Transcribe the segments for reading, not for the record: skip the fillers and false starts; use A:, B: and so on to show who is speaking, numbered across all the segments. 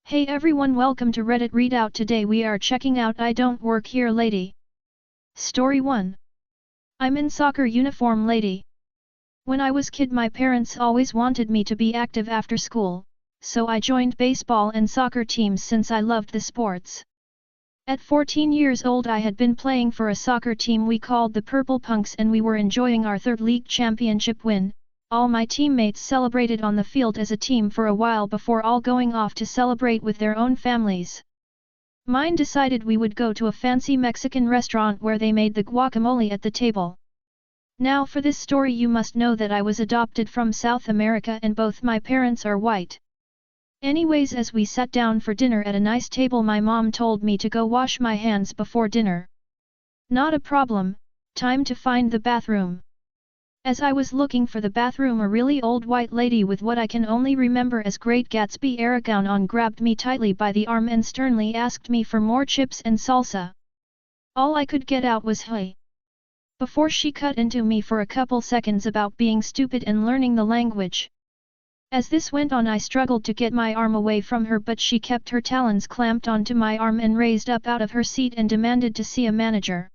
A: Hey everyone, welcome to Reddit Readout. Today we are checking out I Don't Work Here Lady. Story 1. I'm in soccer uniform lady. When I was kid my parents always wanted me to be active after school, so I joined baseball and soccer teams since I loved the sports. At 14 years old I had been playing for a soccer team we called the Purple Punks and we were enjoying our third league championship win. All my teammates celebrated on the field as a team for a while before all going off to celebrate with their own families. Mine decided we would go to a fancy Mexican restaurant where they made the guacamole at the table. Now for this story you must know that I was adopted from South America and both my parents are white. Anyways, as we sat down for dinner at a nice table my mom told me to go wash my hands before dinner. Not a problem, time to find the bathroom. As I was looking for the bathroom, a really old white lady with what I can only remember as Great Gatsby era gown on grabbed me tightly by the arm and sternly asked me for more chips and salsa. All I could get out was "Hey," before she cut into me for a couple seconds about being stupid and learning the language. As this went on I struggled to get my arm away from her, but she kept her talons clamped onto my arm and raised up out of her seat and demanded to see a manager.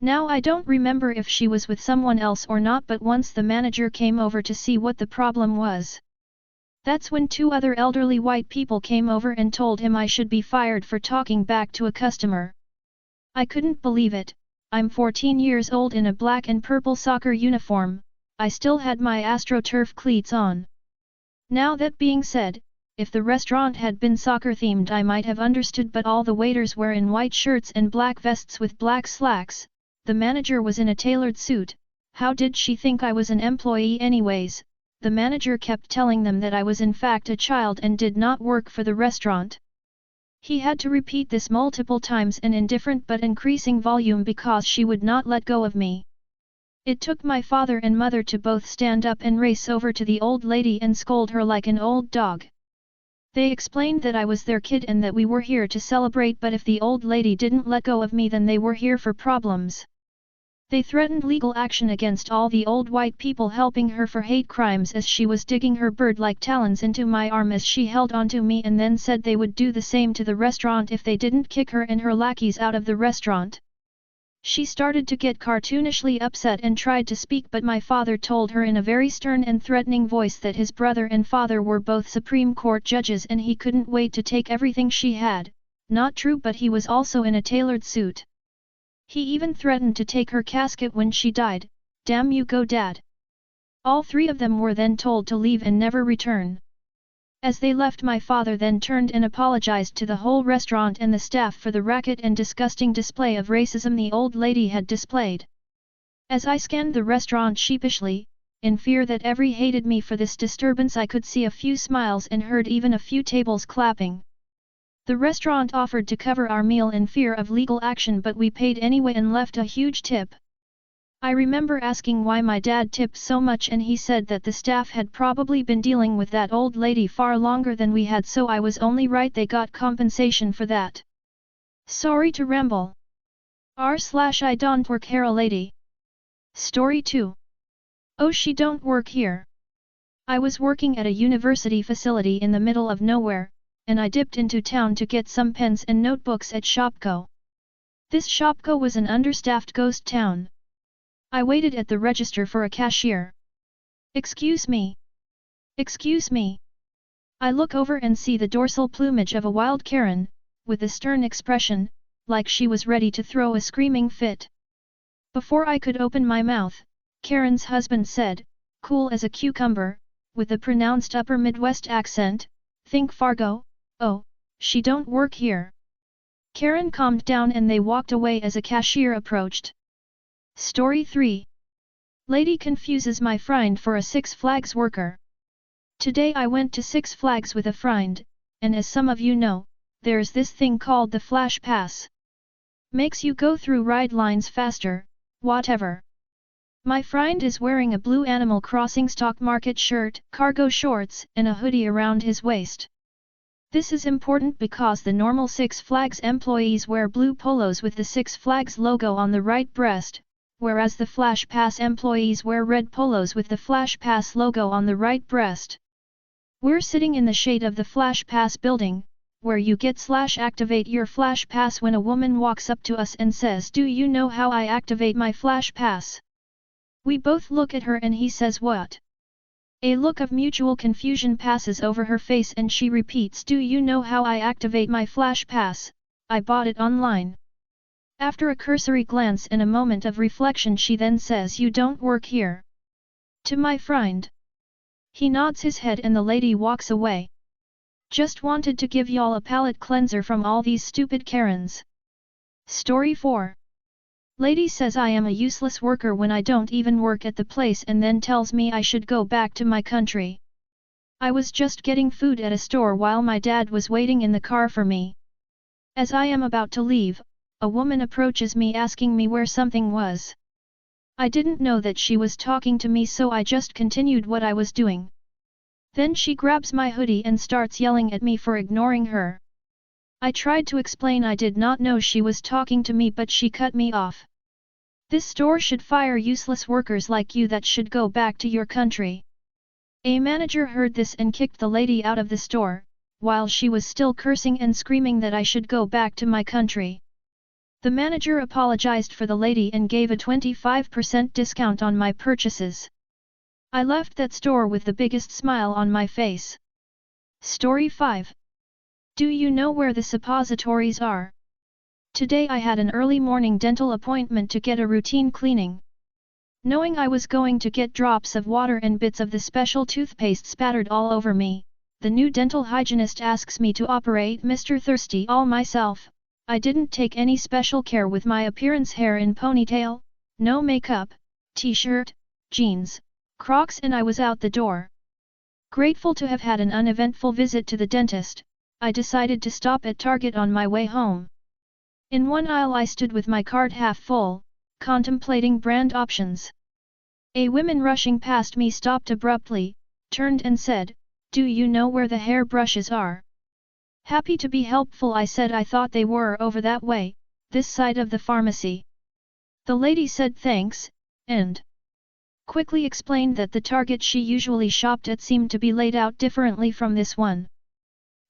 A: Now I don't remember if she was with someone else or not, but once the manager came over to see what the problem was. That's when two other elderly white people came over and told him I should be fired for talking back to a customer. I couldn't believe it. I'm 14 years old in a black and purple soccer uniform. I still had my AstroTurf cleats on. Now that being said, if the restaurant had been soccer themed I might have understood, but all the waiters were in white shirts and black vests with black slacks. The manager was in a tailored suit. How did she think I was an employee anyways? The manager kept telling them that I was in fact a child and did not work for the restaurant. He had to repeat this multiple times and in different but increasing volume because she would not let go of me. It took my father and mother to both stand up and race over to the old lady and scold her like an old dog. They explained that I was their kid and that we were here to celebrate, but if the old lady didn't let go of me then they were here for problems. They threatened legal action against all the old white people helping her for hate crimes as she was digging her bird-like talons into my arm as she held onto me, and then said they would do the same to the restaurant if they didn't kick her and her lackeys out of the restaurant. She started to get cartoonishly upset and tried to speak, but my father told her in a very stern and threatening voice that his brother and father were both Supreme Court judges and he couldn't wait to take everything she had. Not true, but he was also in a tailored suit. He even threatened to take her casket when she died. Damn you, go dad. All three of them were then told to leave and never return. As they left, my father then turned and apologized to the whole restaurant and the staff for the racket and disgusting display of racism the old lady had displayed. As I scanned the restaurant sheepishly, in fear that every hated me for this disturbance, I could see a few smiles and heard even a few tables clapping. The restaurant offered to cover our meal in fear of legal action, but we paid anyway and left a huge tip. I remember asking why my dad tipped so much and he said that the staff had probably been dealing with that old lady far longer than we had, so I was only right, they got compensation for that. Sorry to ramble. I don't work here lady. Story 2. Oh, she don't work here. I was working at a university facility in the middle of nowhere, and I dipped into town to get some pens and notebooks at Shopko. This Shopko was an understaffed ghost town. I waited at the register for a cashier. Excuse me. Excuse me. I look over and see the dorsal plumage of a wild Karen, with a stern expression, like she was ready to throw a screaming fit. Before I could open my mouth, Karen's husband said, cool as a cucumber, with a pronounced upper Midwest accent, think Fargo? Oh, she don't work here. Karen calmed down and they walked away as a cashier approached. Story 3. Lady confuses my friend for a Six Flags worker. Today I went to Six Flags with a friend, and as some of you know, there's this thing called the Flash Pass. Makes you go through ride lines faster, whatever. My friend is wearing a blue Animal Crossing stock market shirt, cargo shorts, and a hoodie around his waist. This is important because the normal Six Flags employees wear blue polos with the Six Flags logo on the right breast, whereas the Flash Pass employees wear red polos with the Flash Pass logo on the right breast. We're sitting in the shade of the Flash Pass building, where you get/activate your flash pass when a woman walks up to us and says, "Do you know how I activate my flash pass?" We both look at her and he says, "What?" A look of mutual confusion passes over her face and she repeats, "Do you know how I activate my flash pass? I bought it online." After a cursory glance and a moment of reflection she then says, "You don't work here." To my friend. He nods his head and the lady walks away. Just wanted to give y'all a palate cleanser from all these stupid Karens. Story 4. Lady says I am a useless worker when I don't even work at the place and then tells me I should go back to my country. I was just getting food at a store while my dad was waiting in the car for me. As I am about to leave, a woman approaches me asking me where something was. I didn't know that she was talking to me, so I just continued what I was doing. Then she grabs my hoodie and starts yelling at me for ignoring her. I tried to explain I did not know she was talking to me, but she cut me off. This store should fire useless workers like you that should go back to your country. A manager heard this and kicked the lady out of the store, while she was still cursing and screaming that I should go back to my country. The manager apologized for the lady and gave a 25% discount on my purchases. I left that store with the biggest smile on my face. Story 5. Do you know where the suppositories are? Today I had an early morning dental appointment to get a routine cleaning. Knowing I was going to get drops of water and bits of the special toothpaste spattered all over me, the new dental hygienist asks me to operate Mr. Thirsty all myself. I didn't take any special care with my appearance, hair in ponytail, no makeup, t-shirt, jeans, Crocs, and I was out the door. Grateful to have had an uneventful visit to the dentist, I decided to stop at Target on my way home. In one aisle I stood with my cart half full, contemplating brand options. A woman rushing past me stopped abruptly, turned and said, "Do you know where the hair brushes are?" Happy to be helpful, I said I thought they were over that way, this side of the pharmacy. The lady said thanks, and quickly explained that the Target she usually shopped at seemed to be laid out differently from this one.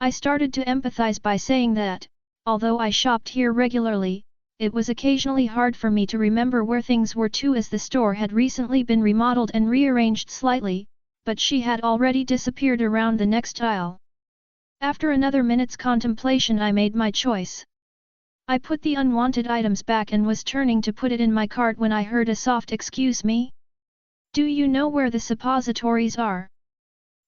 A: I started to empathize by saying that, although I shopped here regularly, it was occasionally hard for me to remember where things were too, as the store had recently been remodeled and rearranged slightly, but she had already disappeared around the next aisle. After another minute's contemplation I made my choice. I put the unwanted items back and was turning to put it in my cart when I heard a soft "Excuse me? Do you know where the suppositories are?"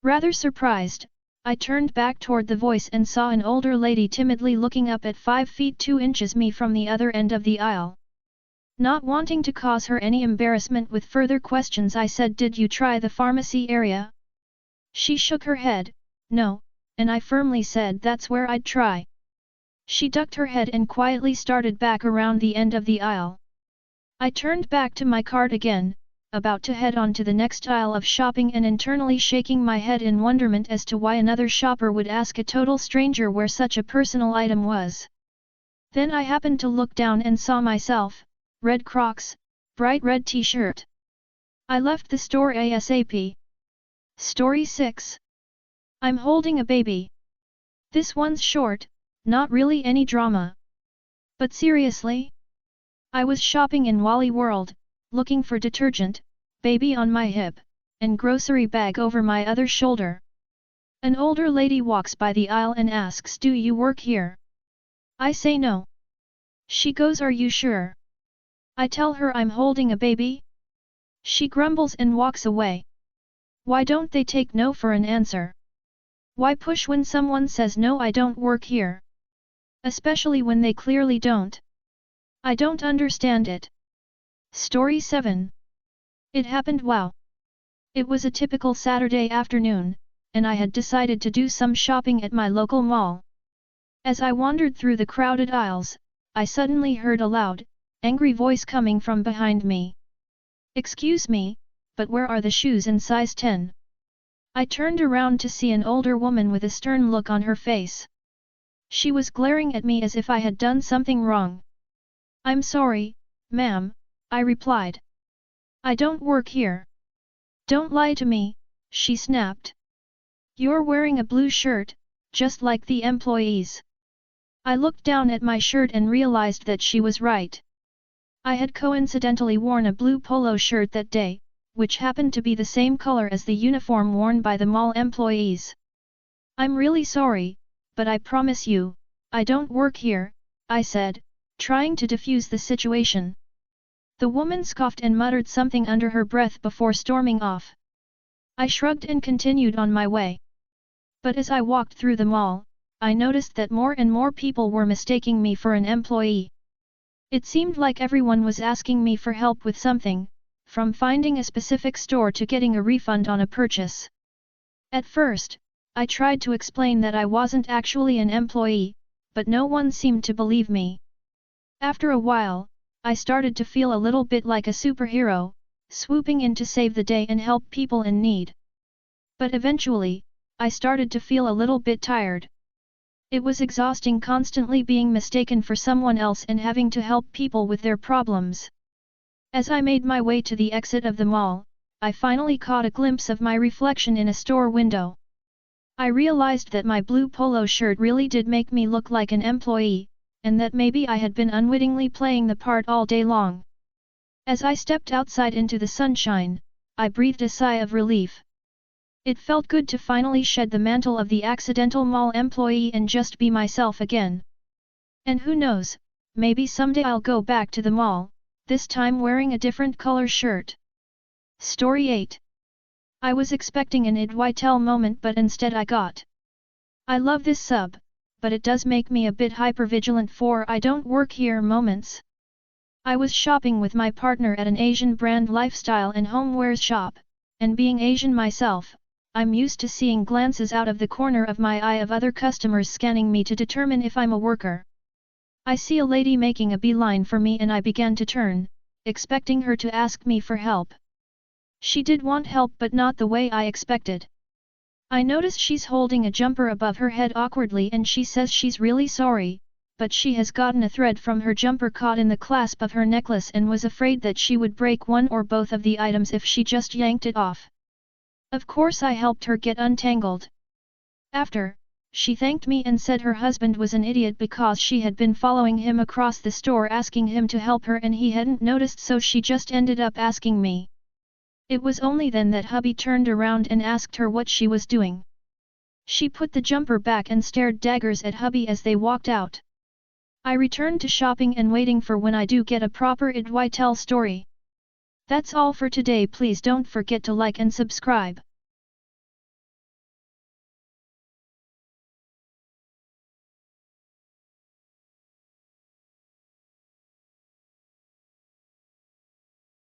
A: Rather surprised, I turned back toward the voice and saw an older lady timidly looking up at 5 feet 2 inches me from the other end of the aisle. Not wanting to cause her any embarrassment with further questions, I said, "Did you try the pharmacy area?" She shook her head, "No," and I firmly said that's where I'd try. She ducked her head and quietly started back around the end of the aisle. I turned back to my cart again, about to head on to the next aisle of shopping and internally shaking my head in wonderment as to why another shopper would ask a total stranger where such a personal item was. Then I happened to look down and saw myself, red Crocs, bright red t-shirt. I left the store ASAP. Story 6. I'm holding a baby. This one's short, not really any drama. But seriously? I was shopping in Wally World, looking for detergent, baby on my hip, and grocery bag over my other shoulder. An older lady walks by the aisle and asks, "Do you work here?" I say no. She goes, "Are you sure?" I tell her I'm holding a baby. She grumbles and walks away. Why don't they take no for an answer? Why push when someone says no? I don't work here. Especially when they clearly don't. I don't understand it. Story 7. It happened. Wow. It was a typical Saturday afternoon, and I had decided to do some shopping at my local mall. As I wandered through the crowded aisles, I suddenly heard a loud, angry voice coming from behind me. "Excuse me, but where are the shoes in size 10? I turned around to see an older woman with a stern look on her face. She was glaring at me as if I had done something wrong. "I'm sorry, ma'am," I replied. "I don't work here." "Don't lie to me," she snapped. "You're wearing a blue shirt, just like the employees. I looked down at my shirt and realized that she was right. I had coincidentally worn a blue polo shirt that day, which happened to be the same color as the uniform worn by the mall employees. "I'm really sorry, but I promise you, I don't work here," I said, trying to defuse the situation. The woman scoffed and muttered something under her breath before storming off. I shrugged and continued on my way. But as I walked through the mall, I noticed that more and more people were mistaking me for an employee. It seemed like everyone was asking me for help with something, from finding a specific store to getting a refund on a purchase. At first, I tried to explain that I wasn't actually an employee, but no one seemed to believe me. After a while, I started to feel a little bit like a superhero, swooping in to save the day and help people in need. But eventually, I started to feel a little bit tired. It was exhausting constantly being mistaken for someone else and having to help people with their problems. As I made my way to the exit of the mall, I finally caught a glimpse of my reflection in a store window. I realized that my blue polo shirt really did make me look like an employee, and that maybe I had been unwittingly playing the part all day long. As I stepped outside into the sunshine, I breathed a sigh of relief. It felt good to finally shed the mantle of the accidental mall employee and just be myself again. And who knows, maybe someday I'll go back to the mall, this time wearing a different color shirt. Story 8. I was expecting an IDontWorkHereLady moment but instead I got. I love this sub, but it does make me a bit hypervigilant for I don't work here moments. I was shopping with my partner at an Asian brand lifestyle and homewares shop, and being Asian myself, I'm used to seeing glances out of the corner of my eye of other customers scanning me to determine if I'm a worker. I see a lady making a beeline for me and I began to turn, expecting her to ask me for help. She did want help but not the way I expected. I notice she's holding a jumper above her head awkwardly and she says she's really sorry, but she has gotten a thread from her jumper caught in the clasp of her necklace and was afraid that she would break one or both of the items if she just yanked it off. Of course I helped her get untangled. After, she thanked me and said her husband was an idiot because she had been following him across the store asking him to help her and he hadn't noticed so she just ended up asking me. It was only then that hubby turned around and asked her what she was doing. She put the jumper back and stared daggers at hubby as they walked out. I returned to shopping and waiting for when I do get a proper IDontWorkHereLady story. That's all for today. Please don't forget to like and subscribe.